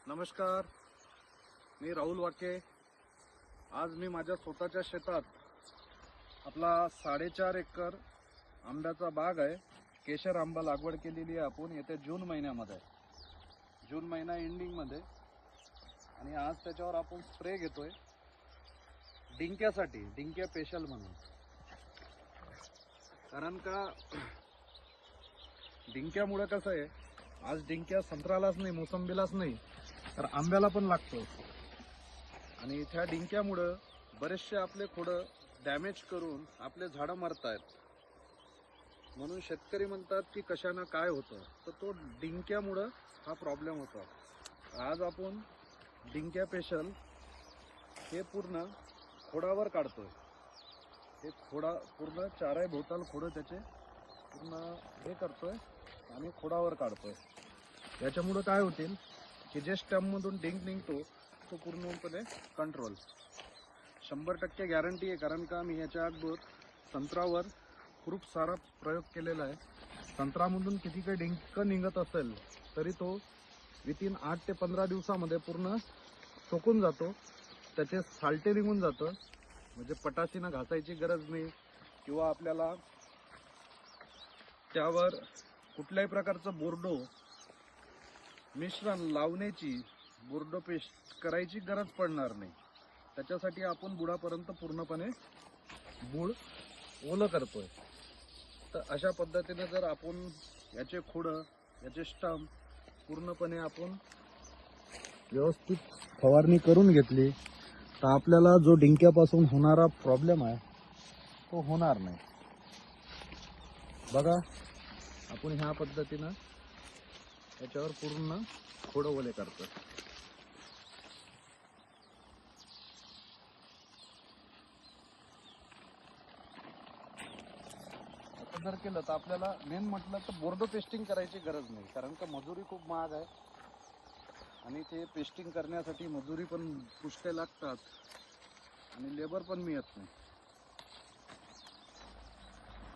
नमस्कार, मी राहुल वाके। आज मी माझ्या स्वतःच्या शेतात आपला 4.5 एकर आंब्याचा बाग आहे। केशर आंबा लागवड केलेली आहे आपण येत्या जून महिन्यामध्ये, जून महिना एंडिंग मध्ये। आणि आज त्याच्यावर आपण स्प्रे घेतोय डिंक्यासाठी, डिंक्या स्पेशल म्हणून। कारण का डिंक्यामुळे कसं आहे, आज डिंक्या संत्रालाच नाही, मोसंबीलाच नाही तर आंब्याला पण लागतो। आणि त्या डिंक्यामुळे बरेचसे आपले खोडं डॅमेज करून आपले झाडं मरतायत। म्हणून शेतकरी म्हणतात की कशाने काय होतं, तर तो डिंक्यामुळे हा प्रॉब्लेम होतो। आज आपण डिंक्या स्पेशल हे पूर्ण खोडावर काढतोय। हे खोडा पूर्ण चारही भोवताल खोडं त्याचे पूर्ण हे करतोय आणि खोडावर काढतोय। याच्यामुळे काय होतील की जे स्टेममधून डिंक निघतो तो पूर्णपणे कंट्रोल 100% गॅरंटी आहे। कारण का मी याच्या अगोदर संत्र्यावर खूप सारा प्रयोग केलेला आहे। संत्र्यामधून किती काही डिंक निघत असेल तरी तो विथिन 8 ते 15 दिवसामध्ये पूर्ण सुकून जातो, त्याचे साल्टे निघून जातं। म्हणजे पटाशीनं घासायची गरज नाही किंवा आपल्याला त्यावर कुठल्याही प्रकारचं बोर्डो मिश्रण लावण्याची, बोर्डो पेस्ट करायची गरज पडणार नाही। त्याच्यासाठी आपण बुडापर्यंत पूर्णपणे बूड ओलं करतोय। तर अशा पद्धतीने जर आपण याचे खोडं, याचे स्टम पूर्णपणे आपण व्यवस्थित फवारणी करून घेतली तर आपल्याला जो डिंक्यापासून होणारा प्रॉब्लेम आहे तो होणार नाही। बघा, आपण ह्या पद्धतीनं याच्यावर पूर्ण खोडं ओले करतो। असं जर केलं तर आपल्याला मेन म्हटलं तर बोर्डो पेस्टिंग करायची गरज नाही। कारण का मजुरी खूप महाग आहे आणि ते पेस्टिंग करण्यासाठी मजुरी पण पुष्कळ लागतात आणि लेबर पण मिळत नाही।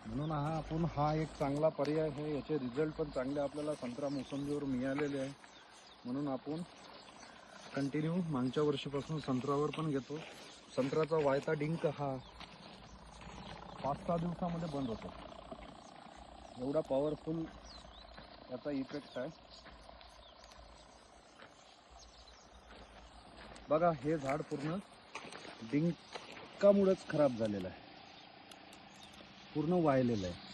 म्हणून आपण हा एक चांगला पर्याय आहे। याचे रिझल्ट पण चांगले आपल्याला संत्रा मोसंबीवर मिळालेले आहे। म्हणून आपण कंटिन्यू मागच्या वर्षीपासून संत्र्यावर पण घेतो। संत्र्याचा वायता डिंक हा 5-6 दिवसामध्ये बंद होतो। एवढा पॉवरफुल याचा इफेक्ट आहे। बघा, हे झाड पूर्ण डिंकामुळेच खराब झालेलं आहे, पूर्ण वाळलेलं आहे।